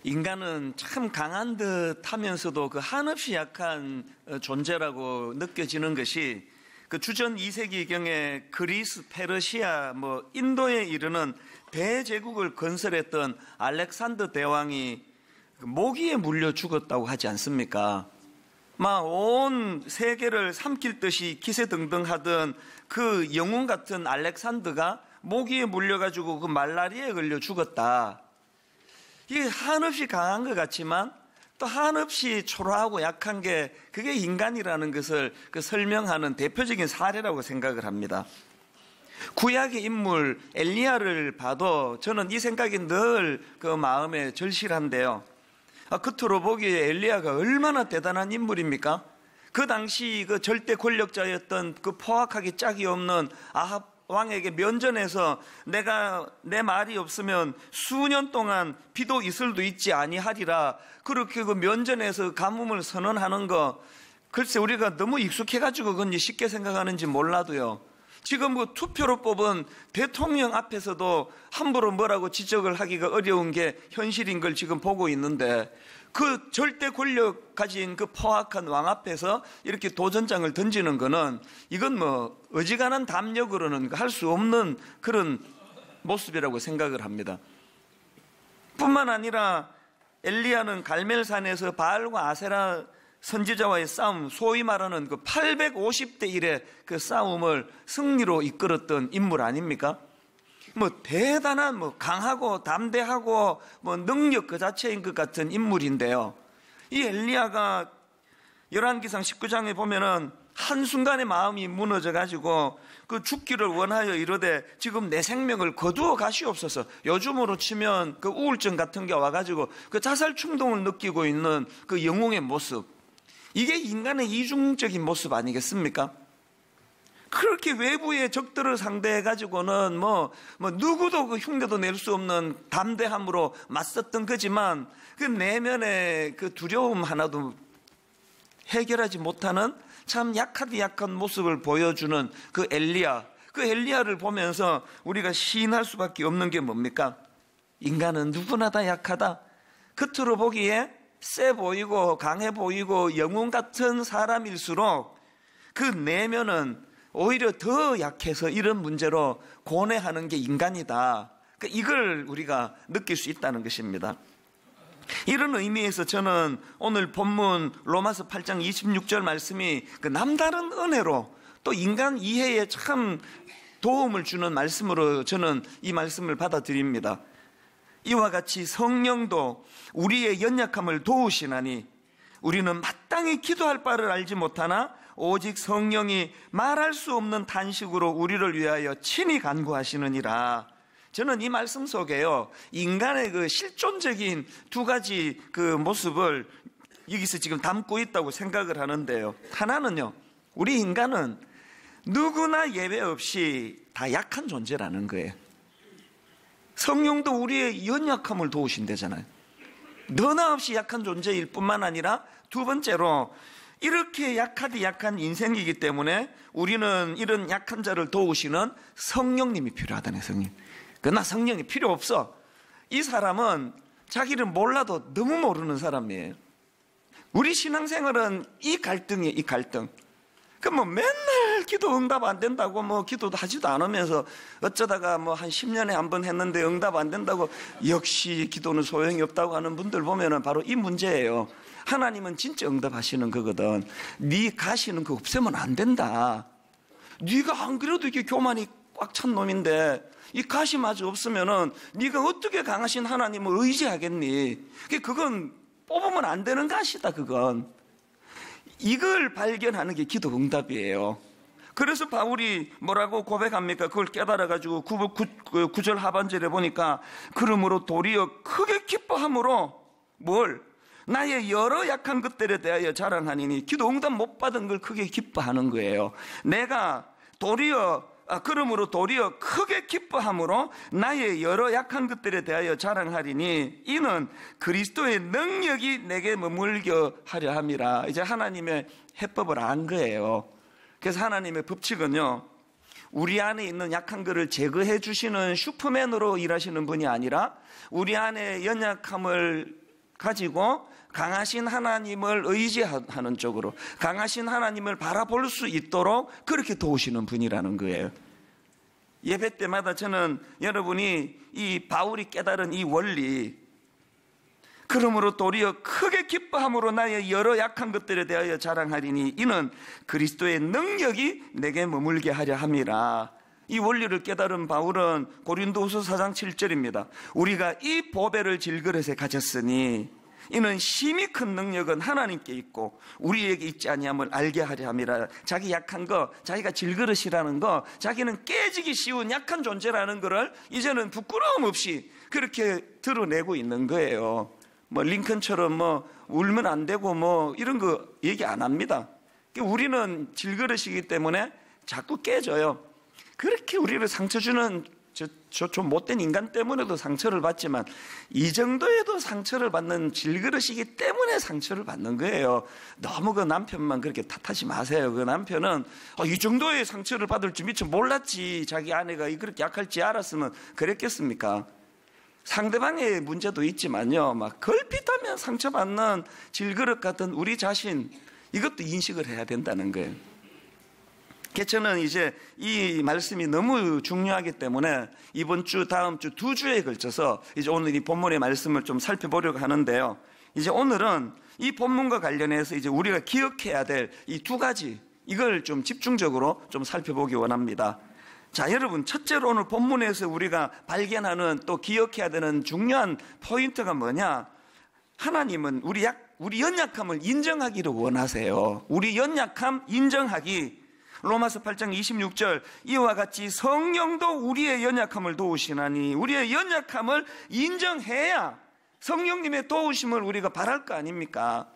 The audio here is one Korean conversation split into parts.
인간은 참 강한 듯 하면서도 그 한없이 약한 존재라고 느껴지는 것이 그 주전 2세기경에 그리스, 페르시아, 인도에 이르는 대제국을 건설했던 알렉산더 대왕이 모기에 물려 죽었다고 하지 않습니까? 막 온 세계를 삼킬 듯이 기세등등하던 그 영웅 같은 알렉산더가 모기에 물려가지고 그 말라리아에 걸려 죽었다. 이게 한없이 강한 것 같지만 또 한없이 초라하고 약한 게 그게 인간이라는 것을 설명하는 대표적인 사례라고 생각을 합니다. 구약의 인물 엘리야를 봐도 저는 이 생각이 늘 그 마음에 절실한데요. 겉으로 보기에 엘리야가 얼마나 대단한 인물입니까? 그 당시 그 절대 권력자였던 그 포악하기 짝이 없는 아합 왕에게 면전에서 내가 내 말이 없으면 수년 동안 비도 이슬도 있지 아니하리라 그렇게 그 면전에서 가뭄을 선언하는 거 글쎄 우리가 너무 익숙해가지고 그건 쉽게 생각하는지 몰라도요. 지금 그 투표로 뽑은 대통령 앞에서도 함부로 뭐라고 지적을 하기가 어려운 게 현실인 걸 지금 보고 있는데 그 절대 권력 가진 그 포악한 왕 앞에서 이렇게 도전장을 던지는 거는 이건 어지간한 담력으로는 할 수 없는 그런 모습이라고 생각을 합니다. 뿐만 아니라 엘리야는 갈멜산에서 바알과 아세라 선지자와의 싸움, 소위 말하는 그 850대 1의 그 싸움을 승리로 이끌었던 인물 아닙니까? 대단한 강하고 담대하고 능력 그 자체인 것 같은 인물인데요. 이 엘리야가 열왕기상 19장에 보면은 한순간에 마음이 무너져 가지고 그 죽기를 원하여 이르되 지금 내 생명을 거두어 가시옵소서. 요즘으로 치면 그 우울증 같은 게 와가지고 그 자살 충동을 느끼고 있는 그 영웅의 모습. 이게 인간의 이중적인 모습 아니겠습니까? 그렇게 외부의 적들을 상대해가지고는 누구도 그 흉내도 낼 수 없는 담대함으로 맞섰던 거지만 그 내면의 그 두려움 하나도 해결하지 못하는 참 약한 모습을 보여주는 그 엘리야. 그 엘리야를 보면서 우리가 시인할 수밖에 없는 게 뭡니까? 인간은 누구나 다 약하다. 겉으로 보기에 세 보이고 강해 보이고 영웅 같은 사람일수록 그 내면은 오히려 더 약해서 이런 문제로 고뇌하는 게 인간이다. 이걸 우리가 느낄 수 있다는 것입니다. 이런 의미에서 저는 오늘 본문 로마서 8장 26절 말씀이 그 남다른 은혜로 또 인간 이해에 참 도움을 주는 말씀으로 저는 이 말씀을 받아들입니다. 이와 같이 성령도 우리의 연약함을 도우시나니 우리는 마땅히 기도할 바를 알지 못하나 오직 성령이 말할 수 없는 탄식으로 우리를 위하여 친히 간구하시느니라. 저는 이 말씀 속에요, 인간의 그 실존적인 두 가지 그 모습을 여기서 지금 담고 있다고 생각을 하는데요. 하나는요, 우리 인간은 누구나 예외 없이 다 약한 존재라는 거예요. 성령도 우리의 연약함을 도우신다잖아요. 너나 없이 약한 존재일 뿐만 아니라 두 번째로 이렇게 약한 인생이기 때문에 우리는 이런 약한 자를 도우시는 성령님이 필요하다네. 성령. 그러나 성령이 필요 없어. 이 사람은 자기를 몰라도 너무 모르는 사람이에요. 우리 신앙생활은 이 갈등이에요. 이 갈등. 맨날 기도 응답 안 된다고 기도도 하지도 않으면서 어쩌다가 한 10년에 한 번 했는데 응답 안 된다고 역시 기도는 소용이 없다고 하는 분들 보면은 바로 이 문제예요. 하나님은 진짜 응답하시는 거거든. 네 가시는 거 없애면 안 된다. 네가 안 그래도 이게 교만이 꽉 찬 놈인데 이 가시마저 없으면은 네가 어떻게 강하신 하나님을 의지하겠니? 그건 뽑으면 안 되는 가시다. 그건. 이걸 발견하는 게 기도 응답이에요. 그래서 바울이 뭐라고 고백합니까? 그걸 깨달아가지고 9절 하반절에 보니까 그러므로 도리어 크게 기뻐함으로 뭘? 나의 여러 약한 것들에 대하여 자랑하니니, 기도 응답 못 받은 걸 크게 기뻐하는 거예요. 내가 그러므로 도리어 크게 기뻐함으로 나의 여러 약한 것들에 대하여 자랑하리니, 이는 그리스도의 능력이 내게 머물게 하려 함이라. 이제 하나님의 해법을 안 거예요. 그래서 하나님의 법칙은요, 우리 안에 있는 약한 것을 제거해 주시는 슈퍼맨으로 일하시는 분이 아니라 우리 안에 연약함을 가지고 강하신 하나님을 의지하는 쪽으로, 강하신 하나님을 바라볼 수 있도록 그렇게 도우시는 분이라는 거예요. 예배 때마다 저는 여러분이 이 바울이 깨달은 이 원리, 그러므로 도리어 크게 기뻐함으로 나의 여러 약한 것들에 대하여 자랑하리니, 이는 그리스도의 능력이 내게 머물게 하려 함이라. 이 원리를 깨달은 바울은 고린도후서 4장 7절입니다. 우리가 이 보배를 질그릇에 가졌으니 이는 심히 큰 능력은 하나님께 있고 우리에게 있지 아니함을 알게 하려 함이라. 자기 약한 거, 자기가 질그릇이라는 거, 자기는 깨지기 쉬운 약한 존재라는 거를 이제는 부끄러움 없이 그렇게 드러내고 있는 거예요. 링컨처럼 울면 안 되고 이런 거 얘기 안 합니다. 우리는 질그릇이기 때문에 자꾸 깨져요. 그렇게 우리를 상처 주는 좀 못된 인간 때문에도 상처를 받지만, 이 정도에도 상처를 받는 질그릇이기 때문에 상처를 받는 거예요. 너무 그 남편만 그렇게 탓하지 마세요. 그 남편은 이 정도의 상처를 받을 줄 미처 몰랐지. 자기 아내가 그렇게 약할지 알았으면 그랬겠습니까? 상대방의 문제도 있지만요, 걸핏하면 상처받는 질그릇 같은 우리 자신, 이것도 인식을 해야 된다는 거예요. 저는 이제 이 말씀이 너무 중요하기 때문에 이번 주, 다음 주 2주에 걸쳐서 이제 오늘 이 본문의 말씀을 좀 살펴보려고 하는데요. 이제 오늘은 이 본문과 관련해서 이제 우리가 기억해야 될 이 2가지, 이걸 좀 집중적으로 좀 살펴보기 원합니다. 자, 여러분, 첫째로 오늘 본문에서 우리가 발견하는, 또 기억해야 되는 중요한 포인트가 뭐냐? 하나님은 우리 연약함을 인정하기를 원하세요. 우리 연약함 인정하기. 로마서 8장 26절, 이와 같이 성령도 우리의 연약함을 도우시나니, 우리의 연약함을 인정해야 성령님의 도우심을 우리가 바랄 거 아닙니까?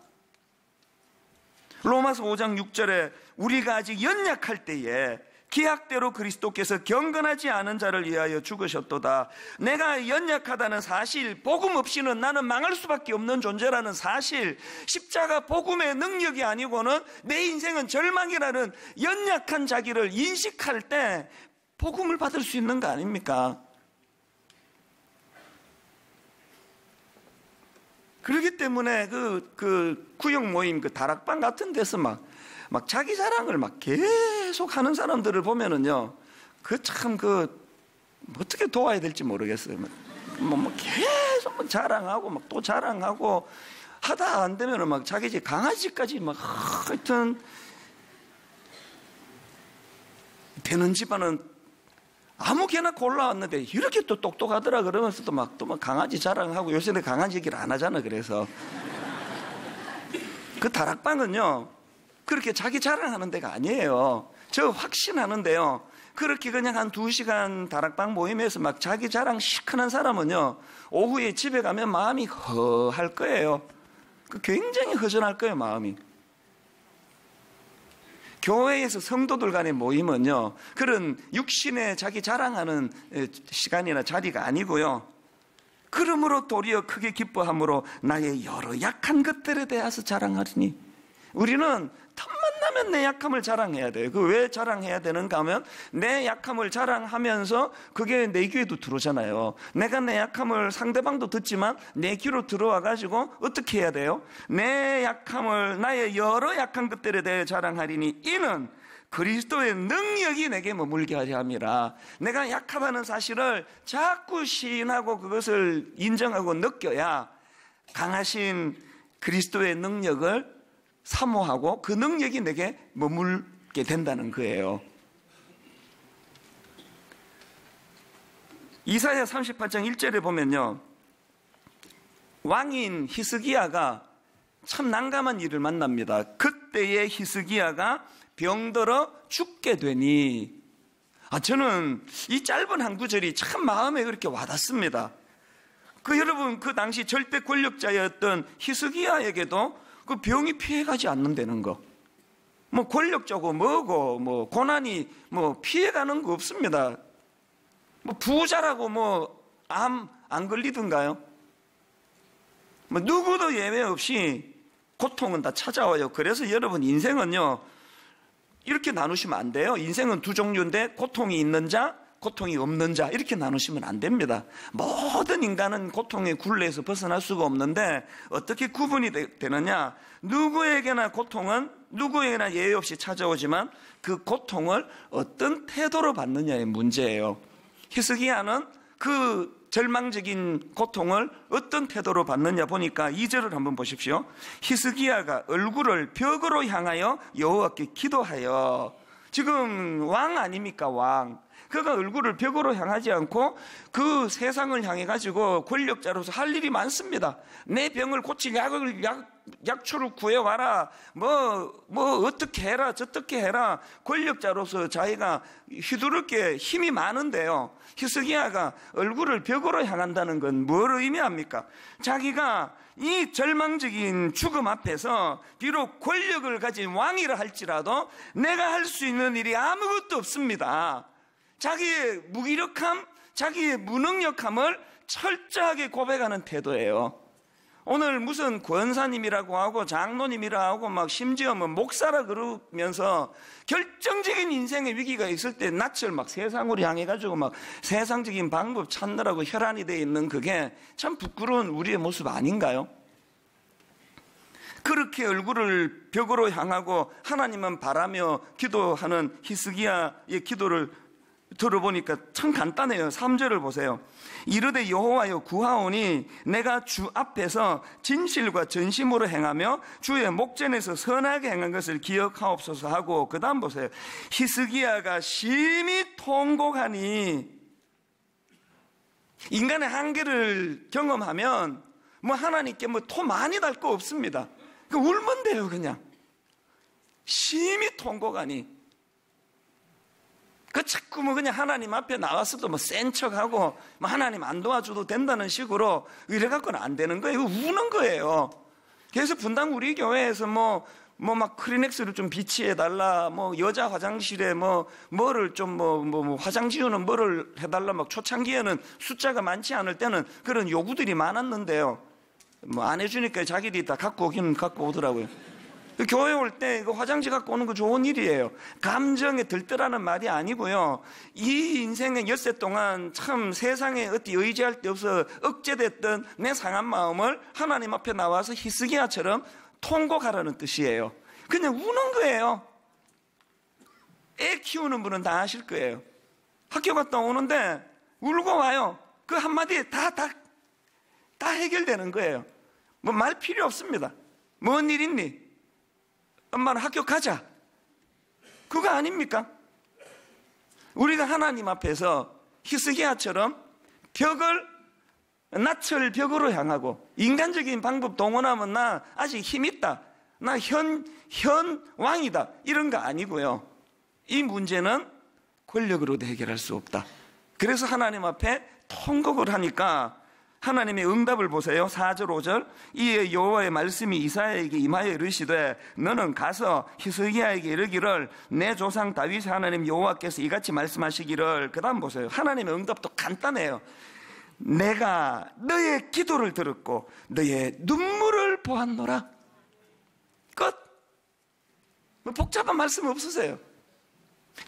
로마서 5장 6절에 우리가 아직 연약할 때에 기약대로 그리스도께서 경건하지 않은 자를 위하여 죽으셨도다. 내가 연약하다는 사실, 복음 없이는 나는 망할 수밖에 없는 존재라는 사실, 십자가 복음의 능력이 아니고는 내 인생은 절망이라는 연약한 자기를 인식할 때 복음을 받을 수 있는 거 아닙니까? 그렇기 때문에 그 구역 모임, 그 다락방 같은 데서 막 자기 자랑을 계속 하는 사람들을 보면은요, 어떻게 도와야 될지 모르겠어요. 계속 자랑하고 또 자랑하고 하다 안 되면은 자기 집 강아지까지 하여튼 되는 집안은 아무개나 골라왔는데 이렇게 또 똑똑하더라 그러면서 또 강아지 자랑하고, 요새는 강아지 얘기를 안 하잖아. 그래서 그 다락방은요, 그렇게 자기 자랑하는 데가 아니에요. 저 확신하는데요, 그렇게 그냥 한 2시간 다락방 모임에서 자기 자랑 시큰한 사람은요, 오후에 집에 가면 마음이 허할 거예요. 굉장히 허전할 거예요, 마음이. 교회에서 성도들 간의 모임은요, 그런 육신에 자기 자랑하는 시간이나 자리가 아니고요, 그러므로 도리어 크게 기뻐함으로 나의 여러 약한 것들에 대해서 자랑하리니, 우리는 틈만 나면 내 약함을 자랑해야 돼요. 왜 자랑해야 되는가 하면, 내 약함을 자랑하면서 그게 내 귀에도 들어오잖아요. 내가 내 약함을 상대방도 듣지만 내 귀로 들어와 가지고 어떻게 해야 돼요? 내 약함을, 나의 여러 약한 것들에 대해 자랑하리니, 이는 그리스도의 능력이 내게 머물게 하려 함이라. 내가 약하다는 사실을 자꾸 시인하고 그것을 인정하고 느껴야 강하신 그리스도의 능력을 사모하고 그 능력이 내게 머물게 된다는 거예요. 이사야 38장 1절에 보면요, 왕인 히스기야가 참 난감한 일을 만납니다. 그때의 히스기야가 병들어 죽게 되니, 저는 이 짧은 한 구절이 참 마음에 그렇게 와닿습니다. 여러분, 그 당시 절대 권력자였던 히스기야에게도 그 병이 피해가지 않는다는 거. 뭐 권력자고 뭐고 뭐 고난이 뭐 피해가는 거 없습니다. 뭐 부자라고 뭐 암 안 걸리던가요? 뭐 누구도 예외 없이 고통은 다 찾아와요. 그래서 여러분, 인생은요 이렇게 나누시면 안 돼요. 인생은 두 종류인데 고통이 있는 자, 고통이 없는 자, 이렇게 나누시면 안 됩니다. 모든 인간은 고통의 굴레에서 벗어날 수가 없는데 어떻게 구분이 되느냐? 누구에게나 고통은 누구에게나 예외 없이 찾아오지만 그 고통을 어떤 태도로 받느냐의 문제예요. 히스기야는 그 절망적인 고통을 어떤 태도로 받느냐 보니까 2절을 한번 보십시오. 히스기야가 얼굴을 벽으로 향하여 여호와께 기도하여. 지금 왕 아닙니까, 왕. 그가 얼굴을 벽으로 향하지 않고 그 세상을 향해 가지고 권력자로서 할 일이 많습니다. 내 병을 고칠 약초를 구해와라. 뭐 어떻게 해라, 저떻게 해라. 권력자로서 자기가 휘두를 게 힘이 많은데요. 히스기야가 얼굴을 벽으로 향한다는 건 뭘 의미합니까? 자기가 이 절망적인 죽음 앞에서 비록 권력을 가진 왕이라 할지라도 내가 할 수 있는 일이 아무것도 없습니다. 자기의 무기력함, 자기의 무능력함을 철저하게 고백하는 태도예요. 오늘 무슨 권사님이라고 하고 장로님이라고 하고 막 심지어 뭐 목사라 그러면서 결정적인 인생의 위기가 있을 때 낯을 막 세상으로 향해 가지고 막 세상적인 방법 찾느라고 혈안이 되어 있는 그게 참 부끄러운 우리의 모습 아닌가요? 그렇게 얼굴을 벽으로 향하고 하나님은 바라며 기도하는 히스기야의 기도를 들어보니까 참 간단해요. 3절을 보세요. 이르되 여호와여 구하오니 내가 주 앞에서 진실과 전심으로 행하며 주의 목전에서 선하게 행한 것을 기억하옵소서 하고, 그 다음 보세요. 히스기야가 심히 통곡하니. 인간의 한계를 경험하면 뭐 하나님께 뭐 토 많이 달 거 없습니다. 울면 돼요. 그냥 심히 통곡하니. 자꾸 뭐 그냥 하나님 앞에 나왔어도 뭐 센 척하고 뭐 하나님 안 도와줘도 된다는 식으로 이래갖고는 안 되는 거예요. 우는 거예요. 그래서 분당 우리 교회에서 뭐 막 크리넥스를 좀 비치해달라, 뭐 여자 화장실에 뭐를 좀 화장 지우는 뭐를 해달라, 막 초창기에는 숫자가 많지 않을 때는 그런 요구들이 많았는데요. 뭐 안 해주니까 자기들이 다 갖고 오기는 갖고 오더라고요. 교회 올 때 화장지 갖고 오는 거 좋은 일이에요. 감정에 들떠라는 말이 아니고요. 이 인생의 엿새 동안 참 세상에 어디 의지할 데 없어 억제됐던 내 상한 마음을 하나님 앞에 나와서 히스기야처럼 통곡하라는 뜻이에요. 그냥 우는 거예요. 애 키우는 분은 다 아실 거예요. 학교 갔다 오는데 울고 와요. 그 한마디에 다 해결되는 거예요. 뭐 말 필요 없습니다. 뭔 일 있니? 엄마는 학교 가자. 그거 아닙니까? 우리가 하나님 앞에서 히스기야처럼 낯을 벽으로 향하고 인간적인 방법 동원하면 나 아직 힘 있다, 나 현 왕이다, 이런 거 아니고요. 이 문제는 권력으로도 해결할 수 없다. 그래서 하나님 앞에 통곡을 하니까 하나님의 응답을 보세요. 4절 5절. 이에 여호와의 말씀이 이사야에게 임하여 이르시되 너는 가서 히스기야에게 이르기를 내 조상 다윗의 하나님 여호와께서 이같이 말씀하시기를. 그 다음 보세요. 하나님의 응답도 간단해요. 내가 너의 기도를 들었고 너의 눈물을 보았노라. 끝. 뭐 복잡한 말씀 없으세요.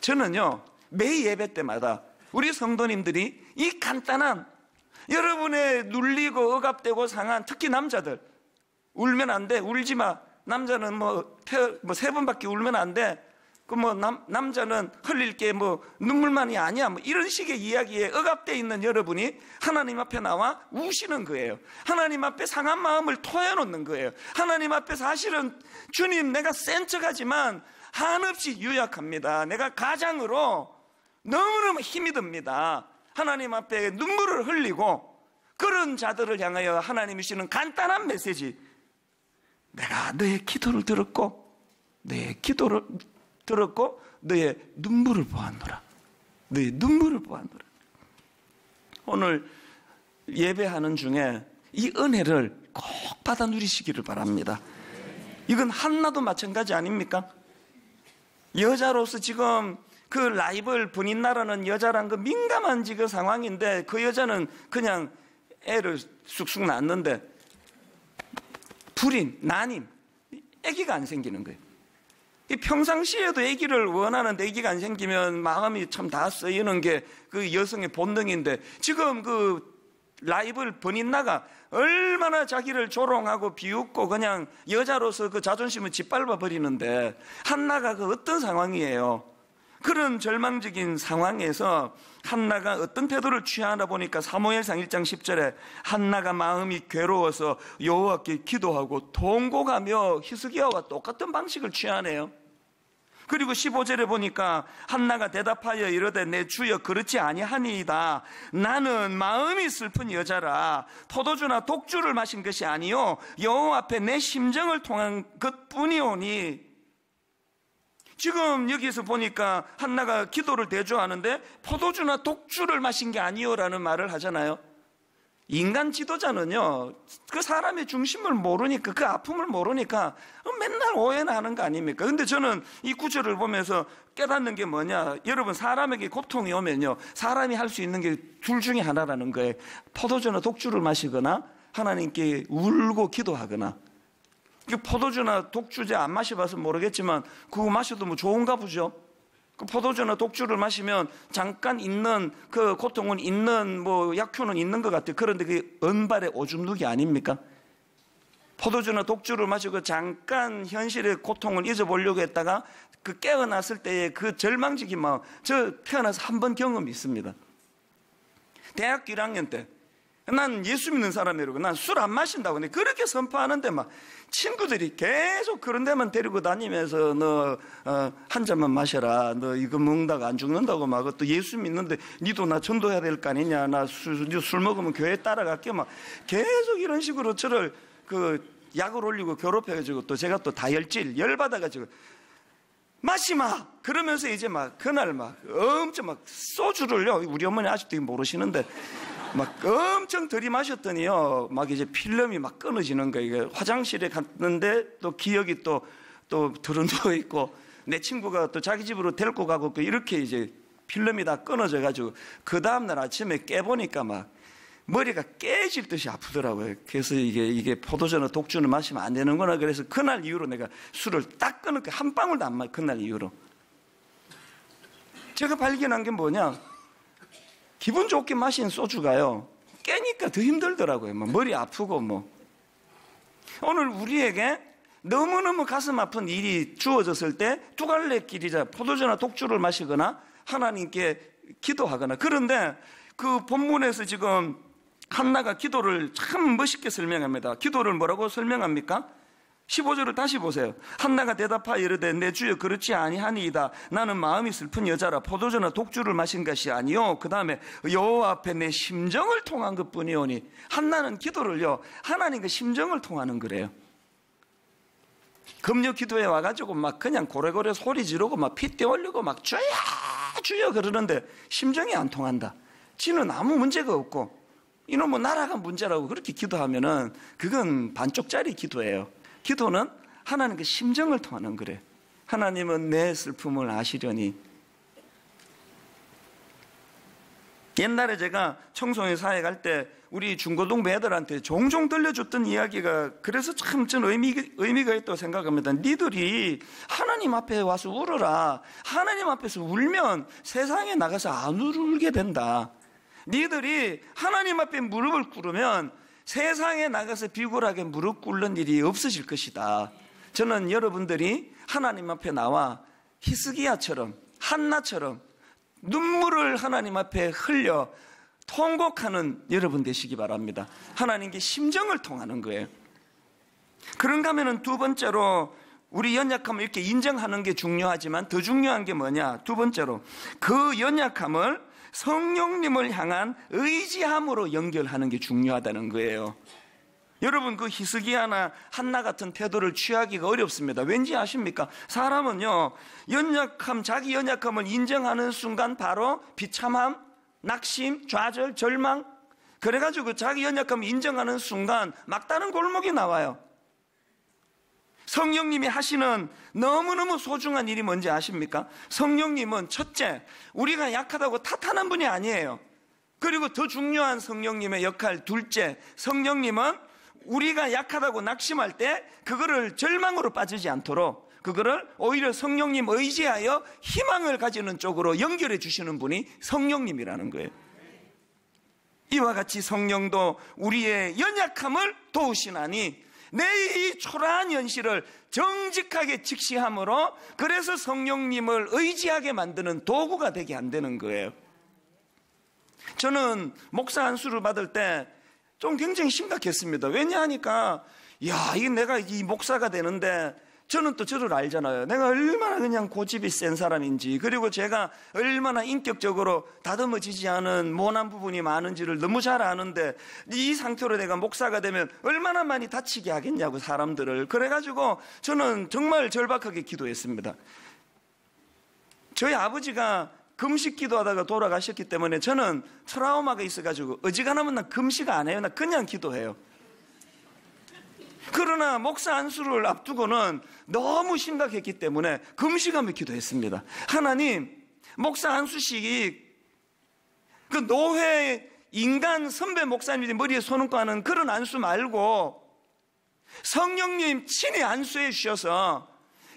저는요 매일 예배 때마다 우리 성도님들이 이 간단한, 여러분의 눌리고 억압되고 상한, 특히 남자들 울면 안 돼, 울지 마. 남자는 뭐 3번밖에 울면 안 돼. 남자는 흘릴 게 눈물만이 아니야. 이런 식의 이야기에 억압되어 있는 여러분이 하나님 앞에 나와 우시는 거예요. 하나님 앞에 상한 마음을 토해놓는 거예요. 하나님 앞에 사실은 주님, 내가 센 척하지만 한없이 유약합니다. 내가 가장으로 너무너무 힘이 듭니다. 하나님 앞에 눈물을 흘리고 그런 자들을 향하여 하나님이 주시는 간단한 메시지. 내가 너의 기도를 들었고 너의 눈물을 보았노라. 너의 눈물을 보았노라. 오늘 예배하는 중에 이 은혜를 꼭 받아 누리시기를 바랍니다. 이건 한나도 마찬가지 아닙니까? 여자로서 지금 그 라이벌 분인나라는 여자란 그 민감한 지금 상황인데 그 여자는 그냥 애를 쑥쑥 낳았는데 불임, 난임, 아기가 안 생기는 거예요. 평상시에도 아기를 원하는데 아기가 안 생기면 마음이 참 다 쓰이는 게 그 여성의 본능인데 지금 그 라이벌 번인나가 얼마나 자기를 조롱하고 비웃고 그냥 여자로서 그 자존심을 짓밟아 버리는데 한나가 그 어떤 상황이에요? 그런 절망적인 상황에서 한나가 어떤 태도를 취하나 보니까 사무엘상 1장 10절에 한나가 마음이 괴로워서 여호와께 기도하고 통곡하며 히스기야와 똑같은 방식을 취하네요. 그리고 15절에 보니까 한나가 대답하여 이르되 내 주여 그렇지 아니하니이다. 나는 마음이 슬픈 여자라 포도주나 독주를 마신 것이 아니요 여호와 앞에 내 심정을 통한 것뿐이오니. 지금 여기서 보니까 한나가 기도를 대조하는데 포도주나 독주를 마신 게 아니요라는 말을 하잖아요. 인간 지도자는요 그 사람의 중심을 모르니까 그 아픔을 모르니까 맨날 오해나 하는 거 아닙니까? 근데 저는 이 구절을 보면서 깨닫는 게 뭐냐, 여러분 사람에게 고통이 오면요 사람이 할 수 있는 게 둘 중에 하나라는 거예요. 포도주나 독주를 마시거나 하나님께 울고 기도하거나. 포도주나 독주제 안 마셔봐서 모르겠지만 그거 마셔도 뭐 좋은가 보죠. 그 포도주나 독주를 마시면 잠깐 있는 그 고통은 있는 뭐 약효는 있는 것 같아요. 그런데 그게 은발의 오줌 누기 아닙니까? 포도주나 독주를 마시고 잠깐 현실의 고통을 잊어보려고 했다가 그 깨어났을 때의 그 절망적인 마음, 저 태어나서 한 번 경험이 있습니다. 대학교 1학년 때 난 예수 믿는 사람이라고 난 술 안 마신다고 근데 그렇게 선포하는데 막 친구들이 계속 그런 데만 데리고 다니면서 너 한 잔만 마셔라, 너 이거 먹다가 안 죽는다고 막 또 예수 믿는데 니도 나 전도해야 될 거 아니냐, 나 술 먹으면 교회 따라갈게 막 계속 이런 식으로 저를 그 약을 올리고 괴롭혀가지고 또 제가 또 다혈질 열받아가지고 마시마 그러면서 이제 막 그날 막 엄청 막 소주를요, 우리 어머니 아직도 모르시는데 막 엄청 들이마셨더니요 막 이제 필름이 막 끊어지는 거예요. 화장실에 갔는데 또 기억이 또 드러누워 있고 내 친구가 또 자기 집으로 데리고 가고 이렇게 이제 필름이 다 끊어져 가지고 그 다음날 아침에 깨보니까 막 머리가 깨질 듯이 아프더라고요. 그래서 이게 포도주나 독주는 마시면 안 되는구나. 그래서 그날 이후로 내가 술을 딱 끊었고 한 방울도 안 마셔. 그날 이후로 제가 발견한 게 뭐냐, 기분 좋게 마신 소주가요 깨니까 더 힘들더라고요. 막 머리 아프고 뭐. 오늘 우리에게 너무너무 가슴 아픈 일이 주어졌을 때 두 갈래 길이자 포도주나 독주를 마시거나 하나님께 기도하거나. 그런데 그 본문에서 지금 한나가 기도를 참 멋있게 설명합니다. 기도를 뭐라고 설명합니까? 15절을 다시 보세요. 한나가 대답하여 이르되 내 주여 그렇지 아니하니이다. 나는 마음이 슬픈 여자라 포도주나 독주를 마신 것이 아니요 그 다음에 여호와 앞에 내 심정을 통한 것뿐이오니. 한나는 기도를요 하나님과 심정을 통하는 거래요. 금요 기도에 와가지고 막 그냥 고래고래 소리 지르고 막 핏대 올리고 막 주여 주여 그러는데 심정이 안 통한다. 지는 아무 문제가 없고 이놈은 나라가 문제라고 그렇게 기도하면은 그건 반쪽짜리 기도예요. 기도는 하나님께 심정을 통하는 거래. 하나님은 내 슬픔을 아시려니. 옛날에 제가 청소년 사회 갈 때 우리 중고등부 애들한테 종종 들려줬던 이야기가 그래서 참 저는 의미가 있다고 생각합니다. 니들이 하나님 앞에 와서 울어라. 하나님 앞에서 울면 세상에 나가서 안 울게 된다. 니들이 하나님 앞에 무릎을 꿇으면 세상에 나가서 비굴하게 무릎 꿇는 일이 없어질 것이다. 저는 여러분들이 하나님 앞에 나와 히스기야처럼 한나처럼 눈물을 하나님 앞에 흘려 통곡하는 여러분 되시기 바랍니다. 하나님께 심정을 통하는 거예요. 그런가 하면 두 번째로 우리 연약함을 이렇게 인정하는 게 중요하지만 더 중요한 게 뭐냐, 두 번째로 그 연약함을 성령님을 향한 의지함으로 연결하는 게 중요하다는 거예요. 여러분 그 히스기야나 한나 같은 태도를 취하기가 어렵습니다. 왠지 아십니까? 사람은요 연약함, 자기 연약함을 인정하는 순간 바로 비참함, 낙심, 좌절, 절망, 그래가지고 자기 연약함을 인정하는 순간 막다른 골목이 나와요. 성령님이 하시는 너무너무 소중한 일이 뭔지 아십니까? 성령님은 첫째, 우리가 약하다고 탓하는 분이 아니에요. 그리고 더 중요한 성령님의 역할 둘째, 성령님은 우리가 약하다고 낙심할 때 그거를 절망으로 빠지지 않도록 그거를 오히려 성령님 의지하여 희망을 가지는 쪽으로 연결해 주시는 분이 성령님이라는 거예요. 이와 같이 성령도 우리의 연약함을 도우시나니 내 이 초라한 현실을 정직하게 직시함으로 그래서 성령님을 의지하게 만드는 도구가 되게 안 되는 거예요. 저는 목사 안수를 받을 때 좀 굉장히 심각했습니다. 왜냐하니까 이게 내가 이 목사가 되는데 저는 또 저를 알잖아요. 내가 얼마나 그냥 고집이 센 사람인지, 그리고 제가 얼마나 인격적으로 다듬어지지 않은 모난 부분이 많은지를 너무 잘 아는데 이 상태로 내가 목사가 되면 얼마나 많이 다치게 하겠냐고 사람들을. 그래가지고 저는 정말 절박하게 기도했습니다. 저희 아버지가 금식 기도하다가 돌아가셨기 때문에 저는 트라우마가 있어가지고 어지간하면 나 금식 안 해요. 나 그냥 기도해요. 그러나 목사 안수를 앞두고는 너무 심각했기 때문에 금식하며 기도했습니다. 하나님, 목사 안수식이 그 노회 인간 선배 목사님들이 머리에 손얹고 하는 그런 안수 말고 성령님 친히 안수해 주셔서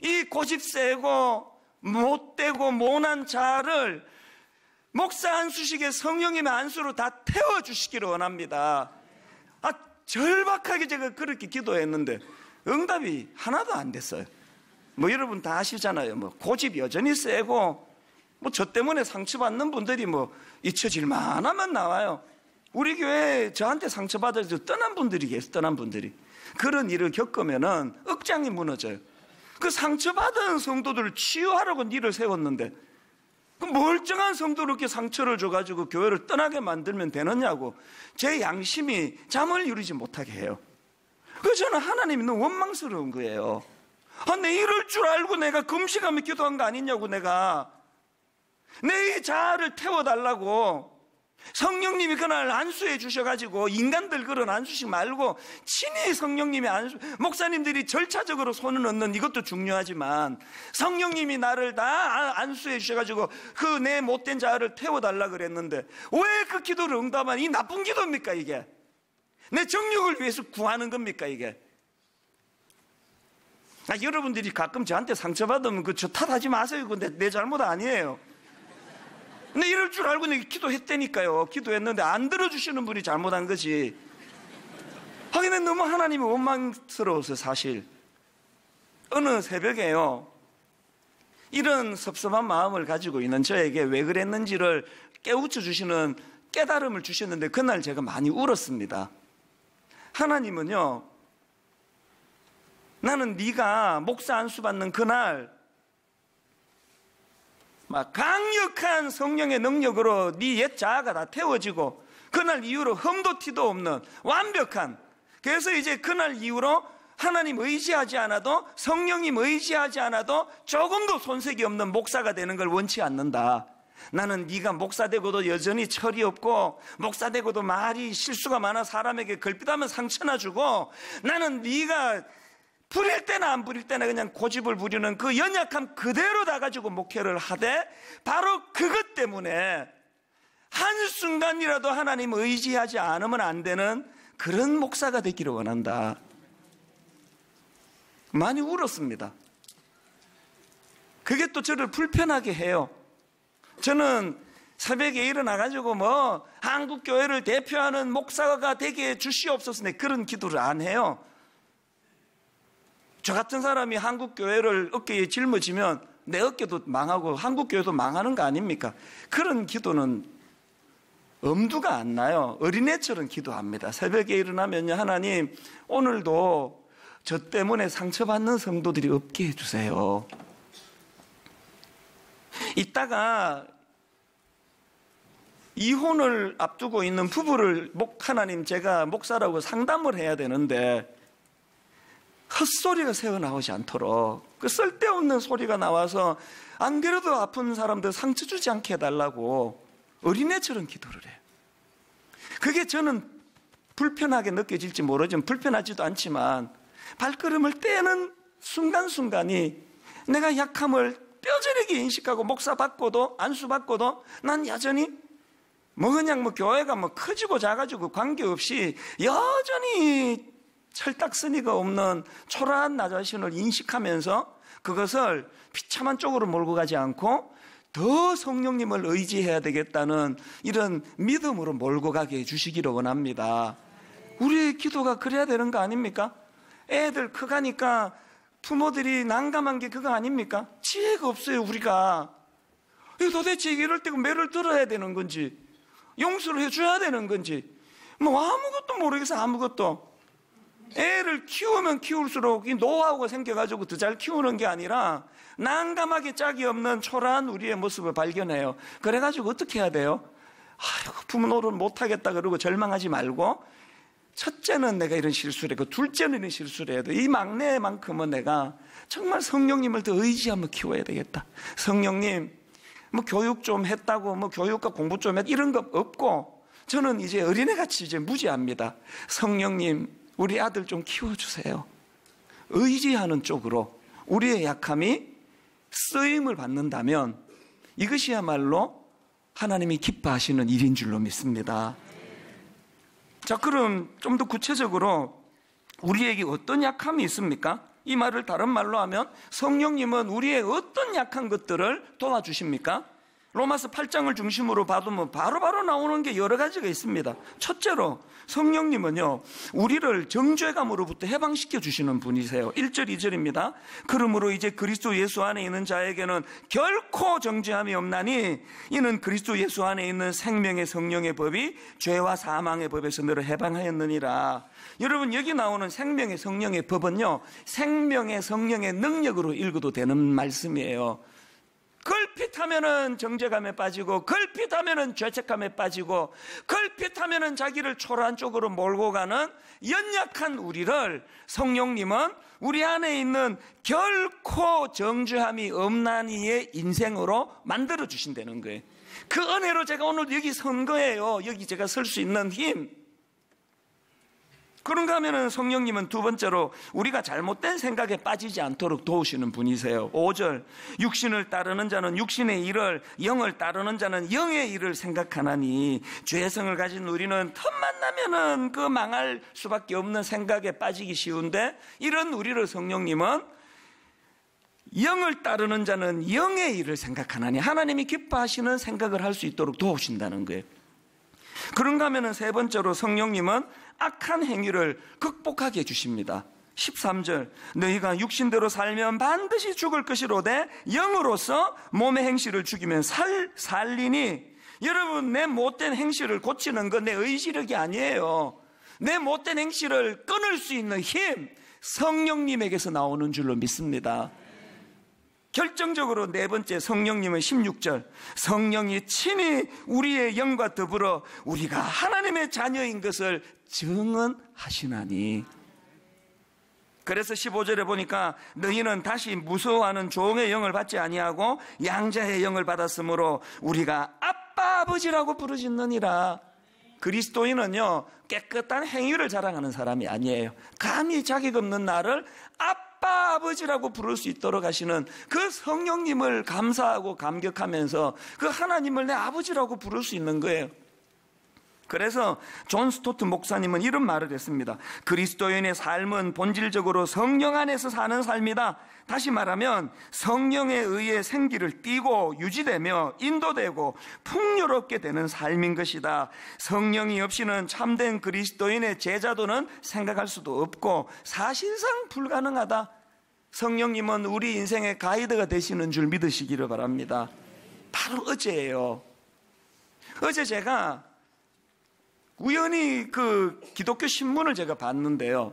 이 고집 세고 못되고 모난 자를 목사 안수식의 성령님의 안수로 다 태워주시기를 원합니다. 절박하게 제가 그렇게 기도했는데 응답이 하나도 안 됐어요. 여러분 다 아시잖아요. 고집 여전히 세고 저 때문에 상처받는 분들이 잊혀질 만하면 나와요. 우리 교회에 저한테 상처받아서 떠난 분들이 계세요. 떠난 분들이. 그런 일을 겪으면은 억장이 무너져요. 그 상처받은 성도들을 치유하라고 일을 세웠는데 그 멀쩡한 성도를 이렇게 상처를 줘가지고 교회를 떠나게 만들면 되느냐고 제 양심이 잠을 이루지 못하게 해요. 그래서 저는 하나님이 너무 원망스러운 거예요. 내 이럴 줄 알고 내가 금식하며 기도한 거 아니냐고. 내가 내 이 자아를 태워달라고 성령님이 그날 안수해 주셔가지고 인간들 그런 안수식 말고 친히 성령님이 안수, 목사님들이 절차적으로 손을 얹는 이것도 중요하지만 성령님이 나를 다 안수해 주셔가지고 그 내 못된 자아를 태워달라 그랬는데 왜 그 기도를 응답한 이 나쁜 기도입니까? 이게 내 정욕을 위해서 구하는 겁니까? 이게 여러분들이 가끔 저한테 상처받으면 저 탓하지 마세요. 그거 내 잘못 아니에요. 근데 이럴 줄 알고 내가 기도했다니까요. 기도했는데 안 들어주시는 분이 잘못한 거지. 하긴 너무 하나님이 원망스러워서 사실 어느 새벽에요, 이런 섭섭한 마음을 가지고 있는 저에게 왜 그랬는지를 깨우쳐 주시는 깨달음을 주셨는데 그날 제가 많이 울었습니다. 하나님은요, 나는 네가 목사 안수 받는 그날 막 강력한 성령의 능력으로 네 옛 자아가 다 태워지고 그날 이후로 흠도 티도 없는 완벽한, 그래서 이제 그날 이후로 하나님 의지하지 않아도 성령님 의지하지 않아도 조금도 손색이 없는 목사가 되는 걸 원치 않는다. 나는 네가 목사 되고도 여전히 철이 없고 목사 되고도 말이 실수가 많아 사람에게 걸핏하면 상처나 주고 나는 네가 부릴 때나 안 부릴 때나 그냥 고집을 부리는 그 연약함 그대로 다 가지고 목회를 하되 바로 그것 때문에 한순간이라도 하나님 의지하지 않으면 안 되는 그런 목사가 되기를 원한다. 많이 울었습니다. 그게 또 저를 불편하게 해요. 저는 새벽에 일어나가지고 한국교회를 대표하는 목사가 되게 주시옵소서 그런 기도를 안 해요. 저 같은 사람이 한국교회를 어깨에 짊어지면 내 어깨도 망하고 한국교회도 망하는 거 아닙니까? 그런 기도는 엄두가 안 나요. 어린애처럼 기도합니다. 새벽에 일어나면요, 하나님 오늘도 저 때문에 상처받는 성도들이 없게 해주세요. 이따가 이혼을 앞두고 있는 부부를 하나님 제가 목사라고 상담을 해야 되는데 헛소리가 새어나오지 않도록 그 쓸데없는 소리가 나와서 안 그래도 아픈 사람들 상처 주지 않게 해달라고 어린애처럼 기도를 해요. 그게 저는 불편하게 느껴질지 모르지만, 불편하지도 않지만 발걸음을 떼는 순간순간이 내가 약함을 뼈저리게 인식하고, 목사 받고도 안수 받고도 난 여전히 그냥 교회가 커지고 작아지고 관계없이 여전히 철딱서니가 없는 초라한 나 자신을 인식하면서 그것을 비참한 쪽으로 몰고 가지 않고 더 성령님을 의지해야 되겠다는 이런 믿음으로 몰고 가게 해주시기를 원합니다. 우리의 기도가 그래야 되는 거 아닙니까? 애들 커가니까 부모들이 난감한 게 그거 아닙니까? 지혜가 없어요, 우리가. 도대체 이럴 때 매를 들어야 되는 건지, 용서를 해줘야 되는 건지, 아무것도 모르겠어, 아무것도. 애를 키우면 키울수록 이 노하우가 생겨가지고 더 잘 키우는 게 아니라 난감하게 짝이 없는 초라한 우리의 모습을 발견해요. 그래가지고 어떻게 해야 돼요? 부모 노릇 못하겠다 그러고 절망하지 말고, 첫째는 내가 이런 실수를 했고 둘째는 이런 실수를 해야 돼. 이 막내만큼은 내가 정말 성령님을 더 의지하며 키워야 되겠다. 성령님, 교육 좀 했다고 교육과 공부 좀 했다 이런 거 없고, 저는 이제 어린애같이 이제 무지합니다. 성령님, 우리 아들 좀 키워주세요. 의지하는 쪽으로 우리의 약함이 쓰임을 받는다면 이것이야말로 하나님이 기뻐하시는 일인 줄로 믿습니다. 자, 그럼 좀 더 구체적으로 우리에게 어떤 약함이 있습니까? 이 말을 다른 말로 하면 성령님은 우리의 어떤 약한 것들을 도와주십니까? 로마서 8장을 중심으로 봐두면 바로바로 나오는 게 여러 가지가 있습니다. 첫째로 성령님은요, 우리를 정죄감으로부터 해방시켜 주시는 분이세요. 1절 2절입니다. 그러므로 이제 그리스도 예수 안에 있는 자에게는 결코 정죄함이 없나니 이는 그리스도 예수 안에 있는 생명의 성령의 법이 죄와 사망의 법에서 너를 해방하였느니라. 여러분, 여기 나오는 생명의 성령의 법은요, 생명의 성령의 능력으로 읽어도 되는 말씀이에요. 걸핏하면은 정죄감에 빠지고, 걸핏하면은 죄책감에 빠지고, 걸핏하면은 자기를 초라한 쪽으로 몰고 가는 연약한 우리를 성령님은 우리 안에 있는 결코 정죄함이 없나니의 인생으로 만들어 주신다는 거예요. 그 은혜로 제가 오늘 여기 선 거예요. 여기 제가 설 수 있는 힘. 그런가 하면은 성령님은 두 번째로 우리가 잘못된 생각에 빠지지 않도록 도우시는 분이세요. 5절, 육신을 따르는 자는 육신의 일을, 영을 따르는 자는 영의 일을 생각하나니, 죄성을 가진 우리는 틈만 나면은 그 망할 수밖에 없는 생각에 빠지기 쉬운데, 이런 우리를 성령님은 영을 따르는 자는 영의 일을 생각하나니, 하나님이 기뻐하시는 생각을 할 수 있도록 도우신다는 거예요. 그런가 하면은 세 번째로 성령님은 악한 행위를 극복하게 해주십니다. 13절, 너희가 육신대로 살면 반드시 죽을 것이로되 영으로서 몸의 행실을 죽이면 살리니. 여러분, 내 못된 행실을 고치는 건 내 의지력이 아니에요. 내 못된 행실을 끊을 수 있는 힘, 성령님에게서 나오는 줄로 믿습니다. 결정적으로 네 번째, 성령님은 16절, 성령이 친히 우리의 영과 더불어 우리가 하나님의 자녀인 것을 증언하시나니. 그래서 15절에 보니까 너희는 다시 무서워하는 종의 영을 받지 아니하고 양자의 영을 받았으므로 우리가 아빠 아버지라고 부르짖느니라. 그리스도인은요, 깨끗한 행위를 자랑하는 사람이 아니에요. 감히 자격 없는 나를 아빠 아버지라고 부를 수 있도록 하시는 그 성령님을 감사하고 감격하면서 그 하나님을 내 아버지라고 부를 수 있는 거예요. 그래서 존 스토트 목사님은 이런 말을 했습니다. 그리스도인의 삶은 본질적으로 성령 안에서 사는 삶이다. 다시 말하면 성령에 의해 생기를 띠고 유지되며 인도되고 풍요롭게 되는 삶인 것이다. 성령이 없이는 참된 그리스도인의 제자도는 생각할 수도 없고 사실상 불가능하다. 성령님은 우리 인생의 가이드가 되시는 줄 믿으시기를 바랍니다. 바로 어제예요. 어제 제가 우연히 그 기독교 신문을 제가 봤는데요,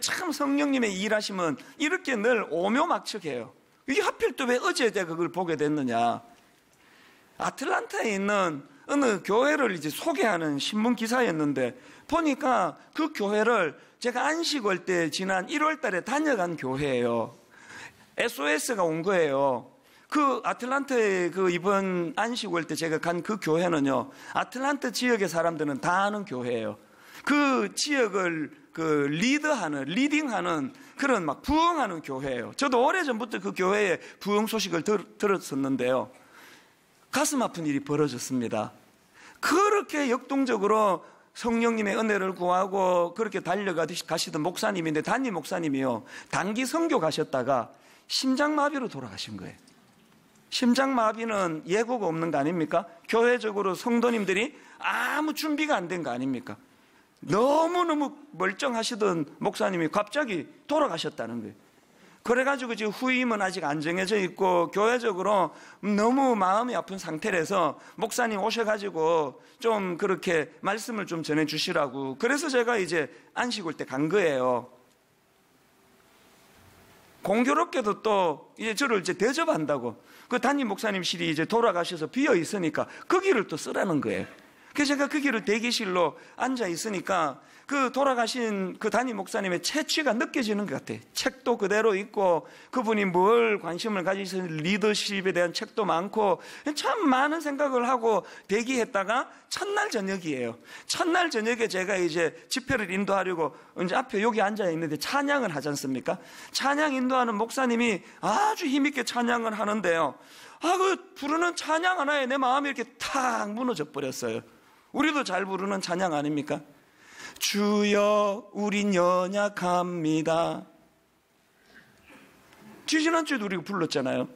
참 성령님의 일하시면 이렇게 늘 오묘막측해요. 이게 하필 또 왜 어제 제가 그걸 보게 됐느냐. 아틀란타에 있는 어느 교회를 이제 소개하는 신문 기사였는데, 보니까 그 교회를 제가 안식월 때 지난 1월 달에 다녀간 교회예요. SOS가 온 거예요. 그 아틀란타에 그 이번 안식월 때 제가 간 그 교회는요, 아틀란타 지역의 사람들은 다 아는 교회예요. 그 지역을 그 리딩하는 그런 막 부흥하는 교회예요. 저도 오래전부터 그 교회의 부흥 소식을 들었었는데요. 가슴 아픈 일이 벌어졌습니다. 그렇게 역동적으로 성령님의 은혜를 구하고 그렇게 달려가시던 목사님인데, 담임 목사님이요, 단기 선교 가셨다가 심장마비로 돌아가신 거예요. 심장마비는 예고가 없는 거 아닙니까? 교회적으로 성도님들이 아무 준비가 안 된 거 아닙니까? 너무너무 멀쩡하시던 목사님이 갑자기 돌아가셨다는 거예요. 그래가지고 지금 후임은 아직 안 정해져 있고 교회적으로 너무 마음이 아픈 상태라서 목사님 오셔가지고 좀 그렇게 말씀을 좀 전해주시라고. 그래서 제가 이제 안식일 때 간 거예요. 공교롭게도 또 이제 저를 이제 대접한다고 그 담임 목사님실이 이제 돌아가셔서 비어 있으니까 거기를 또 쓰라는 거예요. 그래서 제가 거기를 대기실로 앉아 있으니까 그 돌아가신 그 담임 목사님의 채취가 느껴지는 것 같아요. 책도 그대로 있고 그분이 뭘 관심을 가지신 리더십에 대한 책도 많고 참 많은 생각을 하고 대기했다가 첫날 저녁이에요. 첫날 저녁에 제가 이제 집회를 인도하려고 이제 앞에 여기 앉아 있는데 찬양을 하지 않습니까? 찬양 인도하는 목사님이 아주 힘있게 찬양을 하는데요. 그 부르는 찬양 하나에 내 마음이 이렇게 탁 무너져 버렸어요. 우리도 잘 부르는 찬양 아닙니까? 주여 우린 연약합니다. 지난주에도 우리가 불렀잖아요.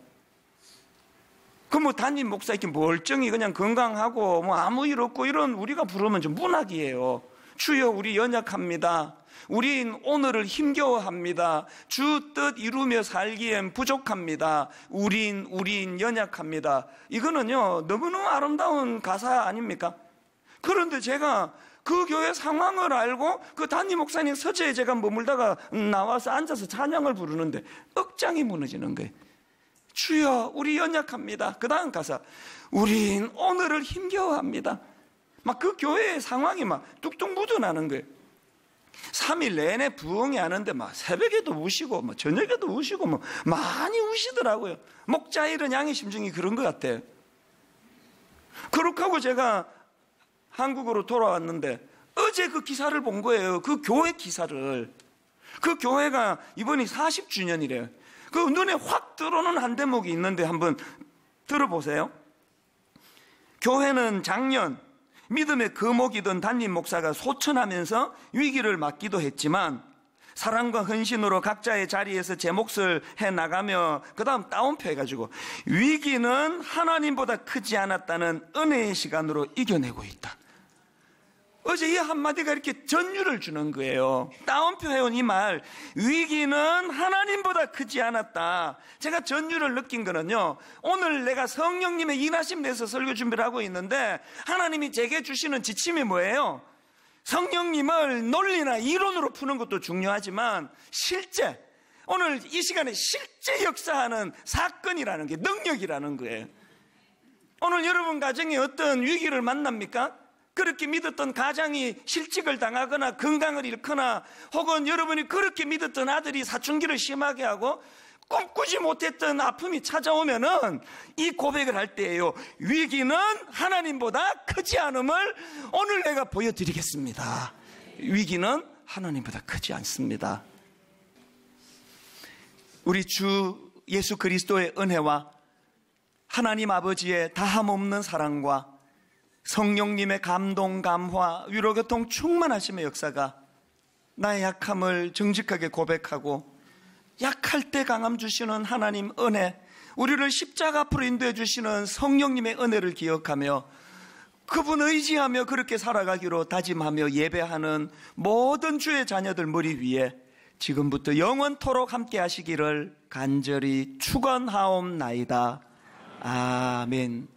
그 뭐 담임 목사 이렇게 멀쩡히 그냥 건강하고 뭐 아무 일 없고 이런 우리가 부르면 좀 문학이에요. 주여 우리 연약합니다. 우린 오늘을 힘겨워합니다. 주 뜻 이루며 살기엔 부족합니다. 우린 연약합니다. 이거는요 너무너무 아름다운 가사 아닙니까? 그런데 제가 그 교회 상황을 알고 그 담임 목사님 서재에 제가 머물다가 나와서 앉아서 찬양을 부르는데 억장이 무너지는 거예요. 주여 우리 연약합니다. 그 다음 가사 우린 오늘을 힘겨워합니다. 막 그 교회의 상황이 막 뚝뚝 묻어나는 거예요. 3일 내내 부흥이 하는데 막 새벽에도 우시고 뭐 저녁에도 우시고 뭐 많이 우시더라고요. 목자 잃은 양의 심정이 그런 것 같아요. 그렇게 하고 제가 한국으로 돌아왔는데 어제 그 기사를 본 거예요. 그 교회 기사를. 그 교회가 이번이 40주년이래요. 그 눈에 확 들어오는 한 대목이 있는데 한번 들어보세요. 교회는 작년 믿음의 거목이던 담임 목사가 소천하면서 위기를 맞기도 했지만 사랑과 헌신으로 각자의 자리에서 제 몫을 해나가며 그 다음 따옴표 해가지고 위기는 하나님보다 크지 않았다는 은혜의 시간으로 이겨내고 있다. 어제 이 한마디가 이렇게 전율을 주는 거예요. 따옴표 해온 이 말, 위기는 하나님보다 크지 않았다. 제가 전율을 느낀 거는요, 오늘 내가 성령님의 인하심 내서 설교 준비를 하고 있는데 하나님이 제게 주시는 지침이 뭐예요? 성령님을 논리나 이론으로 푸는 것도 중요하지만 실제, 오늘 이 시간에 실제 역사하는 사건이라는 게 능력이라는 거예요. 오늘 여러분 가정에 어떤 위기를 만납니까? 그렇게 믿었던 가장이 실직을 당하거나 건강을 잃거나 혹은 여러분이 그렇게 믿었던 아들이 사춘기를 심하게 하고 꿈꾸지 못했던 아픔이 찾아오면은 이 고백을 할 때예요. 위기는 하나님보다 크지 않음을 오늘 내가 보여드리겠습니다. 위기는 하나님보다 크지 않습니다. 우리 주 예수 그리스도의 은혜와 하나님 아버지의 다함없는 사랑과 성령님의 감동, 감화, 위로교통 충만하심의 역사가 나의 약함을 정직하게 고백하고 약할 때 강함 주시는 하나님 은혜, 우리를 십자가 앞으로 인도해 주시는 성령님의 은혜를 기억하며 그분 의지하며 그렇게 살아가기로 다짐하며 예배하는 모든 주의 자녀들 머리 위에 지금부터 영원토록 함께 하시기를 간절히 축원하옵나이다. 아멘.